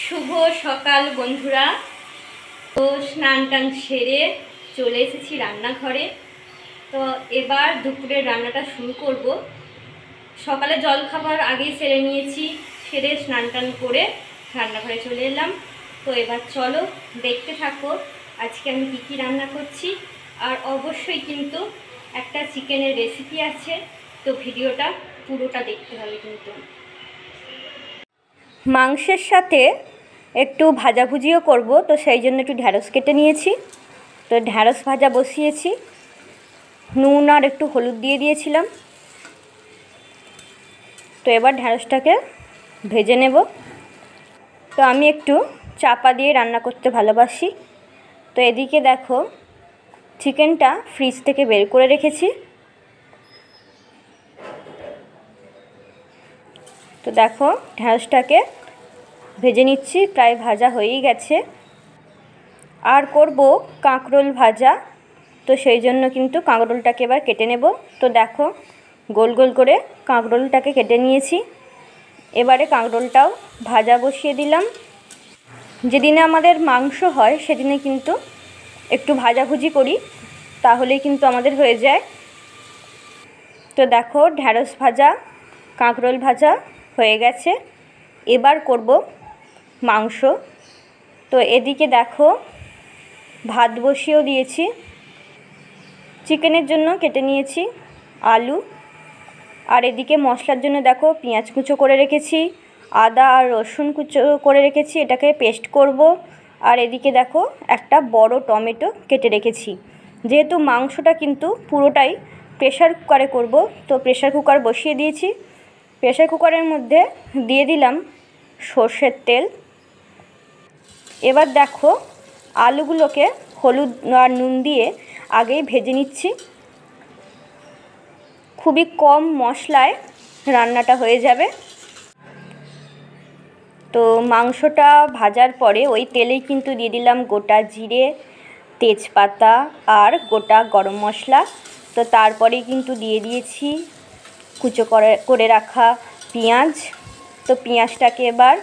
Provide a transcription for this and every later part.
শুভ সকাল বন্ধুরা। তো স্নান টান সেরে চলে এসেছি রান্নাঘরে। তো এবার দুপুরের রান্নাটা শুরু করব। সকালে জলখাবার আগেই সেরে নিয়েছি, সেরে স্নান টান করে রান্নাঘরে চলে এলাম। তো এবার চলো দেখতে থাকো আজকে আমি কী রান্না করছি। আর অবশ্যই কিন্তু একটা চিকেনের রেসিপি আছে, তো ভিডিওটা পুরোটা দেখতে হবে কিন্তু। মাংসের সাথে একটু ভাজাভুজিও করব, তো সেই জন্য একটু ঢ্যাঁড়স কেটে নিয়েছি। তো ঢ্যাঁড়স ভাজা বসিয়েছি, নুন আর একটু হলুদ দিয়ে দিয়েছিলাম। তো এবার ঢ্যাঁড়সটাকে ভেজে নেব। তো আমি একটু চাপা দিয়ে রান্না করতে ভালোবাসি। তো এদিকে দেখো চিকেনটা ফ্রিজ থেকে বের করে রেখেছি। তো দেখো ঢ্যাঁড়সটাকে ভেজে নিচ্ছি, প্রায় ভাজা হয়েই গেছে। আর করব কাঁকরোল ভাজা, তো সেই জন্য কিন্তু কাঁকরোলটাকে এবার কেটে নেব। তো দেখো গোল গোল করে কাঁকরোলটাকে কেটে নিয়েছি। এবারে কাঁকরোলটাও ভাজা বসিয়ে দিলাম। যেদিনে আমাদের মাংস হয় সেদিনে কিন্তু একটু ভাজাভুজি করি, তাহলেই কিন্তু আমাদের হয়ে যায়। তো দেখো ঢ্যাঁড়স ভাজা কাঁকরোল ভাজা হয়ে গেছে। এবার করব মাংস। তো এদিকে দেখো ভাত বসিয়েও দিয়েছি। চিকেনের জন্য কেটে নিয়েছি আলু। আর এদিকে মশলার জন্য দেখো পেঁয়াজ কুচো করে রেখেছি, আদা আর রসুন কুচো করে রেখেছি, এটাকে পেস্ট করব। আর এদিকে দেখো একটা বড় টমেটো কেটে রেখেছি। যেহেতু মাংসটা কিন্তু পুরোটাই প্রেশার কুকারে করব, তো প্রেশার কুকার বসিয়ে দিয়েছি। প্রেশার কুকারের মধ্যে দিয়ে দিলাম সর্ষের তেল। এবার দেখো আলুগুলোকে হলুদ আর নুন দিয়ে আগেই ভেজে নিচ্ছি। খুবই কম মশলায় রান্নাটা হয়ে যাবে। তো মাংসটা ভাজার পরে ওই তেলেই কিন্তু দিয়ে দিলাম গোটা জিরে, তেজপাতা আর গোটা গরম মশলা। তো তারপরেই কিন্তু দিয়ে দিয়েছি কুচো করে রাখা পেঁয়াজ। তো পেঁয়াজটাকে এবার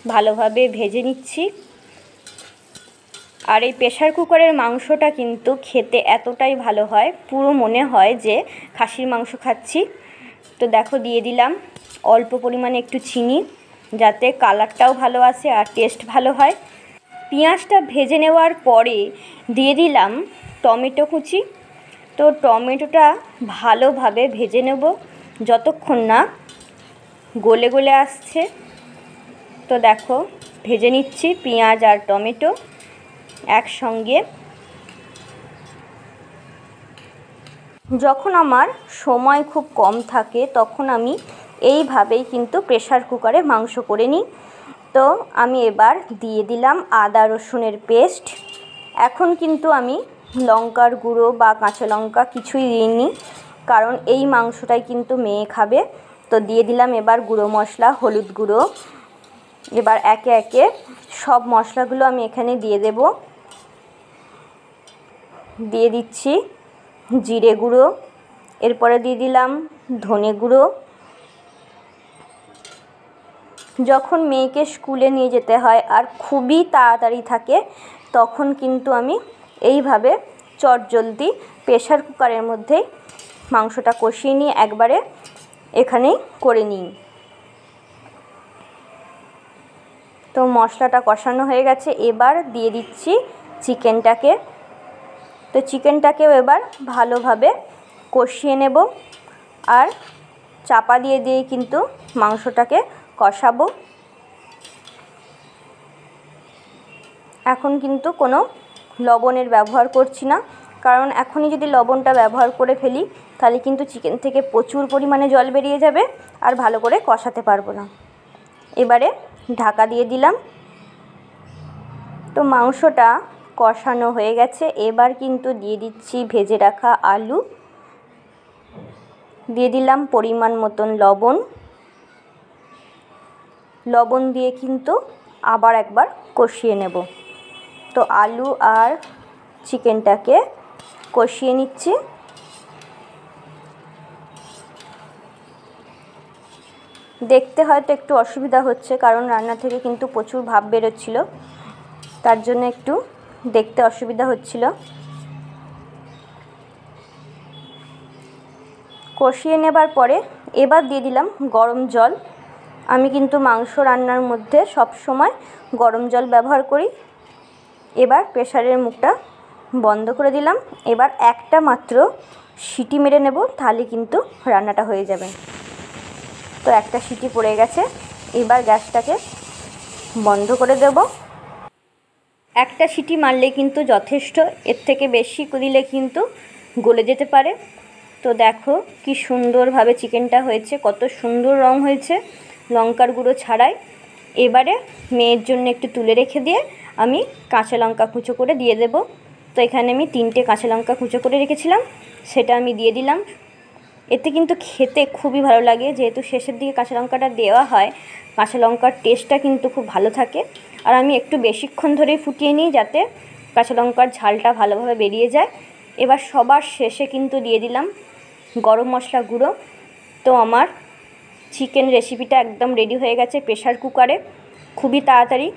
ভালোভাবে ভেজে নিচ্ছি। আর এই প্রেশার কুকারের মাংসটা কিন্তু খেতে এতটাই ভালো হয়, পুরো মনে হয় যে খাসির মাংস খাচ্ছি। তো দেখো দিয়ে দিলাম অল্প পরিমাণে একটু চিনি, যাতে কালারটাও ভালো আসে আর টেস্ট ভালো হয়। পেঁয়াজটা ভেজে নেওয়ার পরে দিয়ে দিলাম টমেটো কুচি। তো টমেটোটা ভালোভাবে ভেজে নেব যতক্ষণ না গলে গলে আসছে। তো দেখো ভেজে নিচ্ছি পেঁয়াজ আর টমেটো একসঙ্গে। যখন আমার সময় খুব কম থাকে তখন আমি এইভাবেই কিন্তু প্রেশার কুকারে মাংস করে নিই। তো আমি এবার দিয়ে দিলাম আদা রসুনের পেস্ট। এখন কিন্তু আমি লঙ্কার গুঁড়ো বা কাঁচা লঙ্কা কিছুই দিইনি, কারণ এই মাংসটাই কিন্তু মেয়ে খাবে। তো দিয়ে দিলাম এবার গুঁড়ো মশলা, হলুদ গুঁড়ো। এবার একে একে সব মশলাগুলো আমি এখানে দিয়ে দেব। দিয়ে দিচ্ছি জিরে গুঁড়ো, এরপরে দিয়ে দিলাম ধনে গুঁড়ো। যখন মেয়েকে স্কুলে নিয়ে যেতে হয় আর খুবই তাড়াতাড়ি থাকে, তখন কিন্তু আমি এইভাবে চটজলদি প্রেশার কুকারের মধ্যেই মাংসটা কষিয়ে নিয়ে একবারে এখানেই করে নিই। তো মশলাটা কষানো হয়ে গেছে, এবার দিয়ে দিচ্ছি চিকেনটাকে। তো চিকেনটাকেও এবার ভালোভাবে কষিয়ে নেব আর চাপা দিয়ে দিয়ে কিন্তু মাংসটাকে কষাবো। এখন কিন্তু কোনো লবণের ব্যবহার করছি না, কারণ এখনই যদি লবণটা ব্যবহার করে ফেলি তাহলে কিন্তু চিকেন থেকে প্রচুর পরিমাণে জল বেরিয়ে যাবে আর ভালো করে কষাতে পারবো না। এবারে ঢাকা দিয়ে দিলাম। তো মাংসটা কষানো হয়ে গেছে, এবার কিন্তু দিয়ে দিচ্ছি ভেজে রাখা আলু। দিয়ে দিলাম পরিমাণ মতন লবণ। লবণ দিয়ে কিন্তু আবার একবার কষিয়ে নেব। তো আলু আর চিকেনটাকে কষিয়ে নিচ্ছি। দেখতে হয়তো একটু অসুবিধা হচ্ছে, কারণ রান্না থেকে কিন্তু প্রচুর ভাপ বেরোচ্ছিল, তার জন্য একটু দেখতে অসুবিধা হচ্ছিল। কষিয়ে নেবার পরে এবার দিয়ে দিলাম গরম জল। আমি কিন্তু মাংস রান্নার মধ্যে সব সময় গরম জল ব্যবহার করি। এবার প্রেসারের মুখটা বন্ধ করে দিলাম। এবার একটা মাত্র সিটি মেরে নেব, তাহলে কিন্তু রান্নাটা হয়ে যাবে। তো একটা সিটি পড়ে গেছে, এবার গ্যাসটাকে বন্ধ করে দেব। একটা সিটি মারলে কিন্তু যথেষ্ট, এর থেকে বেশি দিলে কিন্তু গলে যেতে পারে। তো দেখো কি সুন্দরভাবে চিকেনটা হয়েছে, কত সুন্দর রং হয়েছে লঙ্কার গুঁড়ো ছাড়াই। এবারে মেয়ের জন্য একটু তুলে রেখে দিয়ে আমি কাঁচা লঙ্কা কুচো করে দিয়ে দেব। তো এখানে আমি 3টে কাঁচা লঙ্কা কুচো করে রেখেছিলাম, সেটা আমি দিয়ে দিলাম। এতে কিন্তু খেতে খুবই ভালো লাগে, যেহেতু শেষের দিকে কাঁচা লঙ্কাটা দেওয়া হয়, কাঁচা লঙ্কার টেস্টটা কিন্তু খুব ভালো থাকে। আর আমি একটু বেশিক্ষণ ধরেই ফুটিয়ে নিই, যাতে কাঁচা লঙ্কার ঝালটা ভালোভাবে বেরিয়ে যায়। এবার সবার শেষে কিন্তু দিয়ে দিলাম গরম মশলা গুঁড়ো। তো আমার চিকেন রেসিপিটা একদম রেডি হয়ে গেছে প্রেসার কুকারে, খুবই তাড়াতাড়ি।